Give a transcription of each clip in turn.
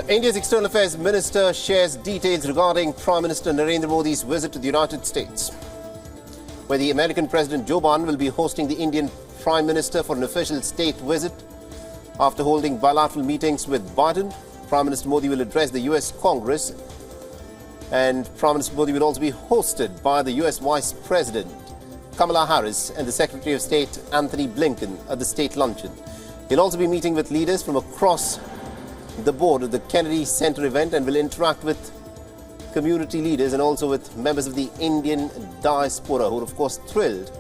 India's External Affairs Minister shares details regarding Prime Minister Narendra Modi's visit to the United States, where the American President Joe Biden will be hosting the Indian Prime Minister for an official state visit. After holding bilateral meetings with Biden, Prime Minister Modi will address the U.S. Congress, and Prime Minister Modi will also be hosted by the U.S. Vice President Kamala Harris and the Secretary of State Antony Blinken at the state luncheon. He'll also be meeting with leaders from across the board of the Kennedy Center event and will interact with community leaders and also with members of the Indian diaspora, who are of course thrilled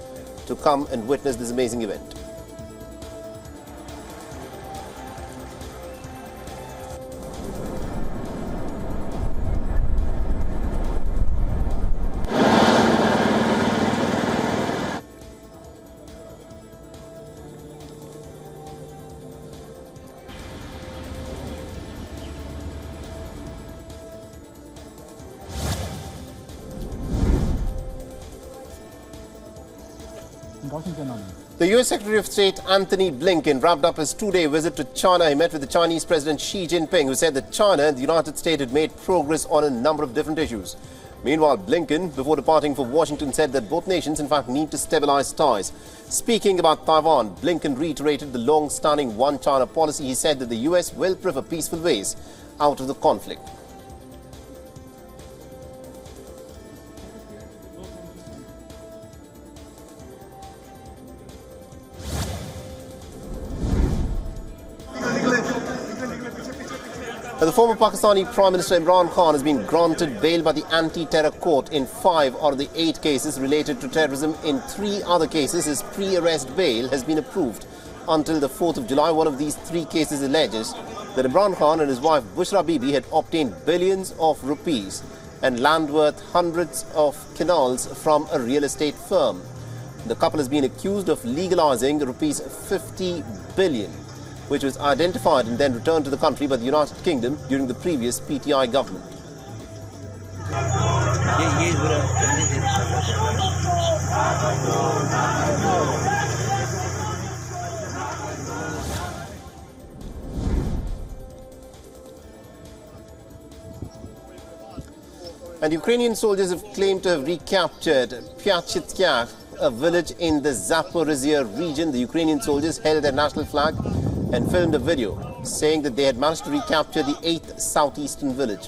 to come and witness this amazing event. The U.S. Secretary of State Antony Blinken wrapped up his two-day visit to China. He met with the Chinese President Xi Jinping, who said that China and the United States had made progress on a number of different issues. Meanwhile, Blinken, before departing for Washington, said that both nations in fact need to stabilize ties. Speaking about Taiwan, Blinken reiterated the long-standing one-China policy. He said that the U.S. will prefer peaceful ways out of the conflict. The former Pakistani Prime Minister Imran Khan has been granted bail by the anti-terror court in 5 out of the 8 cases related to terrorism. In 3 other cases, his pre-arrest bail has been approved until the 4th of July. One of these 3 cases alleges that Imran Khan and his wife Bushra Bibi had obtained billions of rupees and land worth hundreds of canals from a real estate firm. The couple has been accused of legalizing rupees 50 billion, which was identified and then returned to the country by the United Kingdom during the previous PTI government. And Ukrainian soldiers have claimed to have recaptured Pyatchityak, a village in the Zaporizhia region. The Ukrainian soldiers held their national flag and filmed a video saying that they had managed to recapture the 8th southeastern village.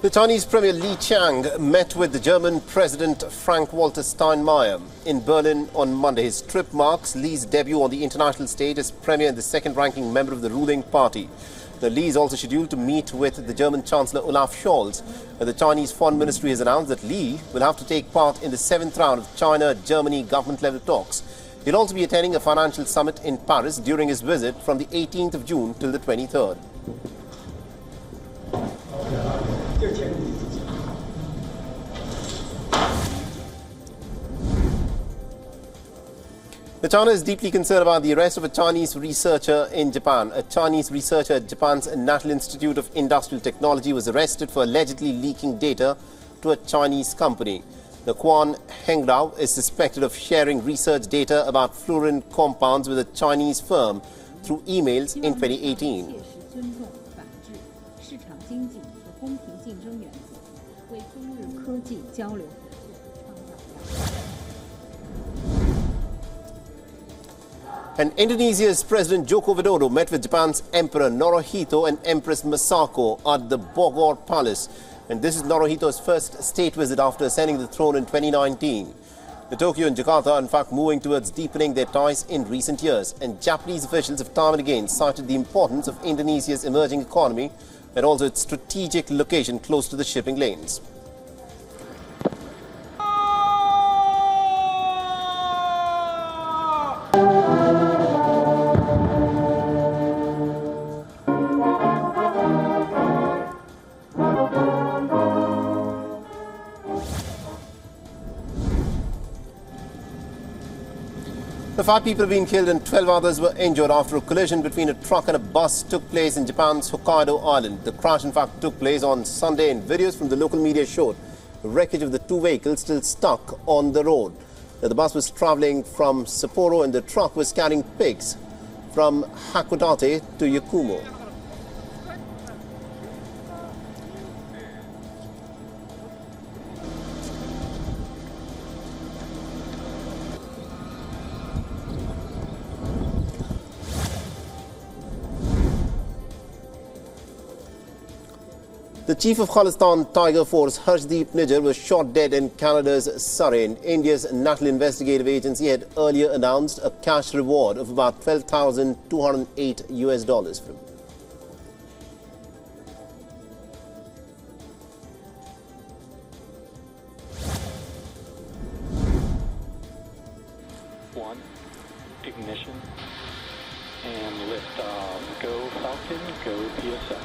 The Chinese Premier Li Qiang met with the German President Frank-Walter Steinmeier in Berlin on Monday. His trip marks Li's debut on the international stage as Premier and the second-ranking member of the ruling party. Li is also scheduled to meet with the German Chancellor Olaf Scholz. The Chinese Foreign Ministry has announced that Li will have to take part in the 7th round of China-Germany government-level talks. He'll also be attending a financial summit in Paris during his visit from the 18th of June till the 23rd. China is deeply concerned about the arrest of a Chinese researcher in Japan. A Chinese researcher at Japan's National Institute of Industrial Technology was arrested for allegedly leaking data to a Chinese company. The Quan Hengrao is suspected of sharing research data about fluorine compounds with a Chinese firm through emails in 2018. And Indonesia's President Joko Widodo met with Japan's Emperor Naruhito and Empress Masako at the Bogor Palace. And this is Naruhito's first state visit after ascending the throne in 2019. The Tokyo and Jakarta are in fact moving towards deepening their ties in recent years. And Japanese officials have time and again cited the importance of Indonesia's emerging economy and also its strategic location close to the shipping lanes. The 5 people have been killed and 12 others were injured after a collision between a truck and a bus took place in Japan's Hokkaido island. The crash, in fact, took place on Sunday, and videos from the local media showed the wreckage of the 2 vehicles still stuck on the road. The bus was traveling from Sapporo and the truck was carrying pigs from Hakodate to Yakumo. The chief of Khalistan Tiger Force, Harshdeep Nijjar, was shot dead in Canada's Surrey. India's National Investigative Agency had earlier announced a cash reward of about $12,208 US for him. One, ignition, and lift off. Go Falcon, go PSL.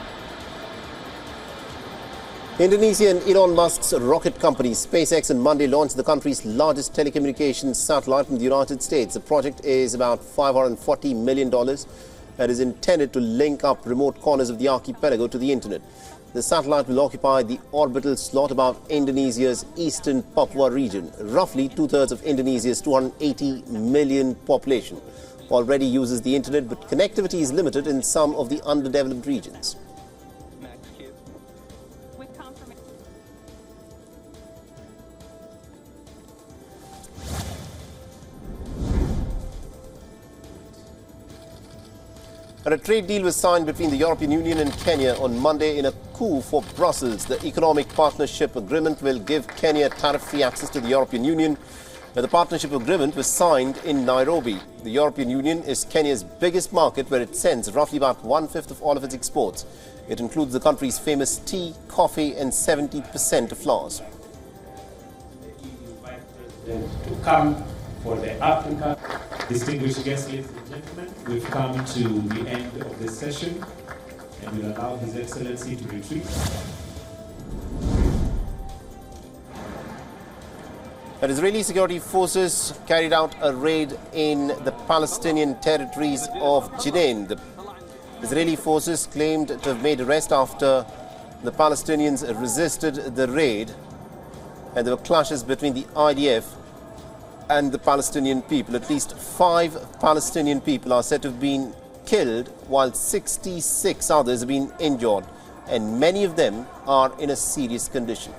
Indonesia and Elon Musk's rocket company SpaceX on Monday launched the country's largest telecommunications satellite from the United States. The project is about $540 million and is intended to link up remote corners of the archipelago to the internet. The satellite will occupy the orbital slot above Indonesia's eastern Papua region. Roughly 2/3 of Indonesia's 280 million population already uses the internet, but connectivity is limited in some of the underdeveloped regions. And a trade deal was signed between the European Union and Kenya on Monday in a coup for Brussels. The Economic Partnership Agreement will give Kenya tariff-free access to the European Union. The partnership agreement was signed in Nairobi. The European Union is Kenya's biggest market, where it sends roughly about 1/5 of all of its exports. It includes the country's famous tea, coffee and 70% of flowers. To come for the Africa. Distinguished guests, ladies and gentlemen, we've come to the end of this session and we'll allow His Excellency to retreat. And Israeli security forces carried out a raid in the Palestinian territories of Jenin. The Israeli forces claimed to have made arrests after the Palestinians resisted the raid, and there were clashes between the IDF and the Palestinian people. At least 5 Palestinian people are said to have been killed, while 66 others have been injured, and many of them are in a serious condition.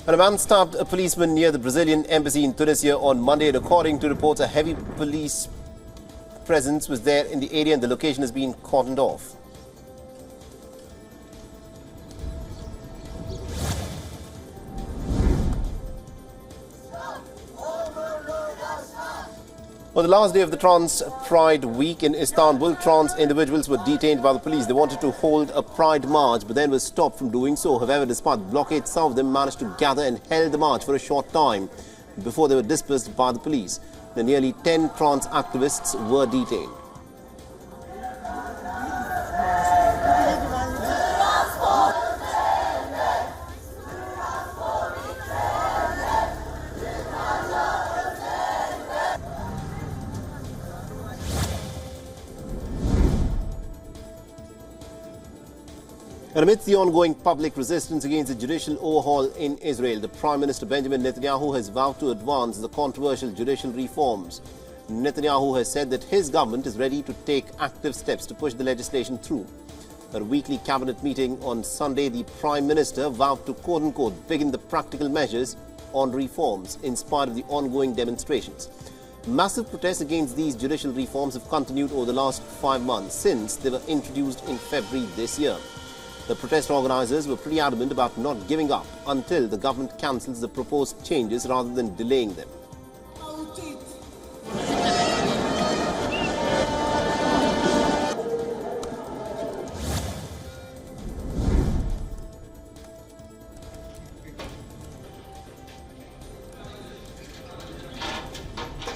And a man stabbed a policeman near the Brazilian embassy in Tunisia on Monday, and according to reports, a heavy police presence was there in the area and the location has been cordoned off. On the last day of the Trans Pride Week in Istanbul, trans individuals were detained by the police. They wanted to hold a pride march but then were stopped from doing so. However, despite the blockade, some of them managed to gather and held the march for a short time before they were dispersed by the police. Nearly 10 trans activists were detained. And amidst the ongoing public resistance against the judicial overhaul in Israel, the Prime Minister Benjamin Netanyahu has vowed to advance the controversial judicial reforms. Netanyahu has said that his government is ready to take active steps to push the legislation through. At a weekly cabinet meeting on Sunday, the Prime Minister vowed to quote-unquote begin the practical measures on reforms in spite of the ongoing demonstrations. Massive protests against these judicial reforms have continued over the last 5 months since they were introduced in February this year. The protest organizers were pretty adamant about not giving up until the government cancels the proposed changes rather than delaying them.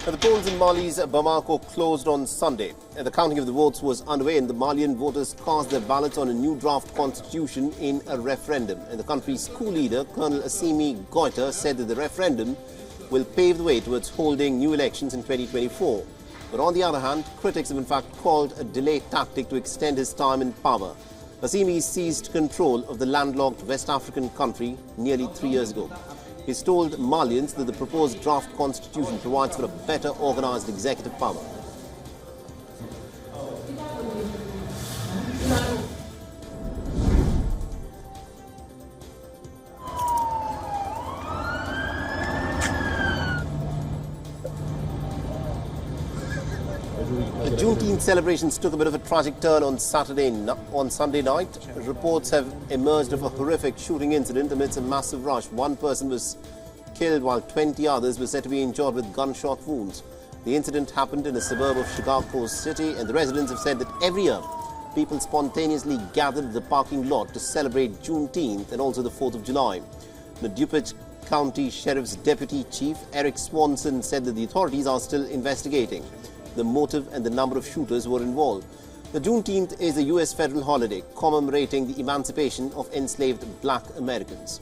The polls in Mali's Bamako closed on Sunday. The counting of the votes was underway and the Malian voters cast their ballots on a new draft constitution in a referendum. And the country's coup leader, Colonel Assimi Goïta, said that the referendum will pave the way towards holding new elections in 2024. But on the other hand, critics have in fact called a delay tactic to extend his time in power. Assimi seized control of the landlocked West African country nearly 3 years ago. He's told Malians that the proposed draft constitution provides for a better organized executive power. The Juneteenth celebrations took a bit of a tragic turn on Sunday night. Reports have emerged of a horrific shooting incident amidst a massive rush. One person was killed while 20 others were said to be injured with gunshot wounds. The incident happened in a suburb of Chicago City, and the residents have said that every year people spontaneously gathered at the parking lot to celebrate Juneteenth and also the 4th of July. The DuPage County Sheriff's Deputy Chief Eric Swanson said that the authorities are still investigating the motive and the number of shooters who were involved. The Juneteenth is a U.S. federal holiday commemorating the emancipation of enslaved black Americans.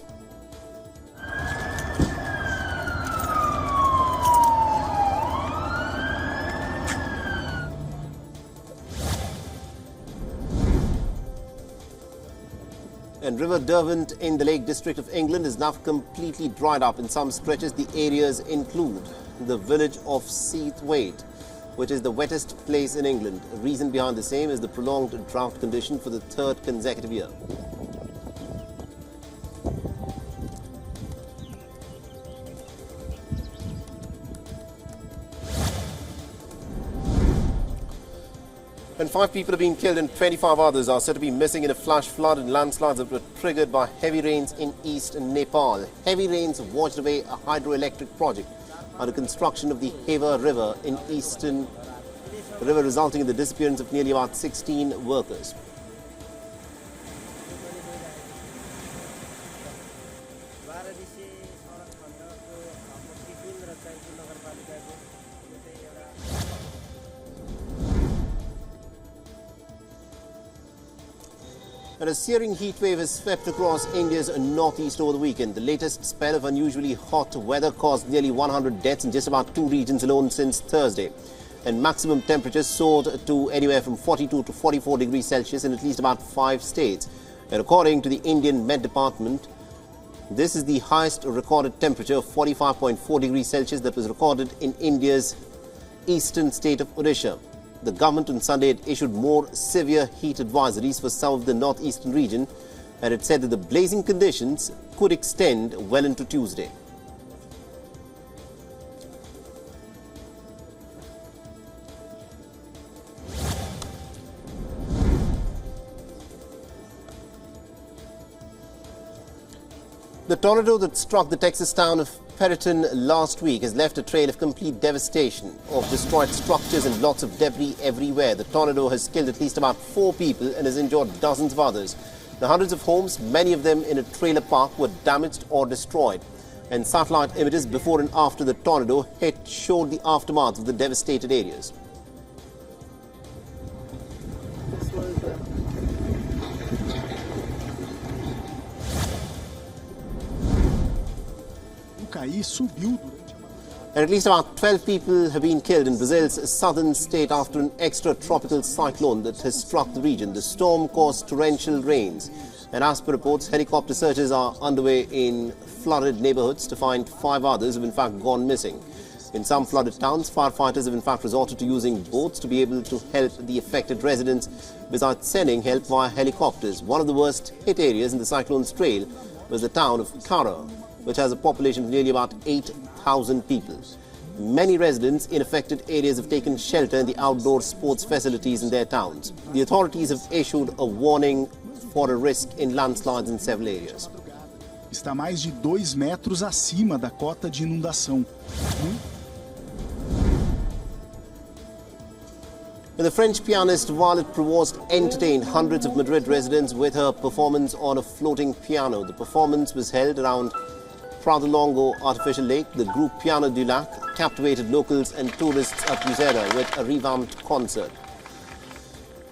And River Derwent in the Lake District of England is now completely dried up in some stretches. The areas include the village of Seathwaite, which is the wettest place in England. The reason behind the same is the prolonged drought condition for the third consecutive year. And 5 people have been killed and 25 others are said to be missing in a flash flood and landslides that were triggered by heavy rains in east Nepal. Heavy rains washed away a hydroelectric project under construction of the Heva River in eastern river, resulting in the disappearance of nearly about 16 workers. And a searing heat wave has swept across India's northeast over the weekend. The latest spell of unusually hot weather caused nearly 100 deaths in just about 2 regions alone since Thursday. And maximum temperatures soared to anywhere from 42 to 44 degrees Celsius in at least about 5 states. And according to the Indian Met Department, this is the highest recorded temperature of 45.4 degrees Celsius that was recorded in India's eastern state of Odisha. The government on Sunday had issued more severe heat advisories for some of the northeastern region, and it said that the blazing conditions could extend well into Tuesday. The tornado that struck the Texas town of Perryton last week has left a trail of complete devastation, of destroyed structures and lots of debris everywhere. The tornado has killed at least about 4 people and has injured dozens of others. The hundreds of homes, many of them in a trailer park, were damaged or destroyed. And satellite images before and after the tornado hit showed the aftermath of the devastated areas. And at least about 12 people have been killed in Brazil's southern state after an extratropical cyclone that has struck the region. The storm caused torrential rains, and as per reports, helicopter searches are underway in flooded neighborhoods to find 5 others who have in fact gone missing. In some flooded towns, firefighters have in fact resorted to using boats to be able to help the affected residents besides sending help via helicopters. One of the worst hit areas in the cyclone's trail was the town of Cara, which has a population of nearly about 8,000 people. Many residents in affected areas have taken shelter in the outdoor sports facilities in their towns. The authorities have issued a warning for a risk in landslides in several areas. Está mais de 2 metros acima da cota de inundação. The French pianist Violette Prévost entertained hundreds of Madrid residents with her performance on a floating piano. The performance was held around Pradolongo Artificial Lake, the group Piano du Lac captivated locals and tourists at u.s.a with a revamped concert.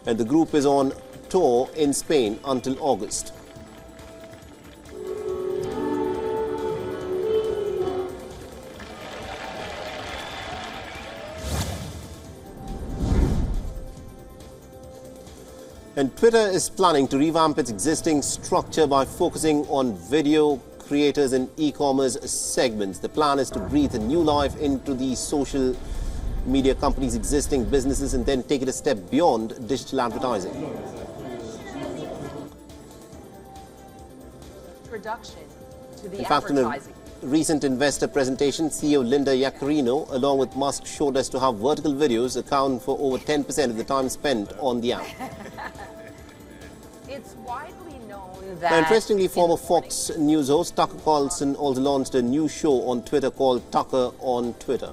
And the group is on tour in Spain until August. And Twitter is planning to revamp its existing structure by focusing on video creators and e-commerce segments. The plan is to breathe a new life into the social media companies' existing businesses and then take it a step beyond digital advertising. Introduction to the in fact, in a recent investor presentation, CEO Linda Yaccarino, along with Musk, showed us to how vertical videos account for over 10% of the time spent on the app. It's widely known that... Now, interestingly, former Fox News host Tucker Carlson also launched a new show on Twitter called Tucker on Twitter.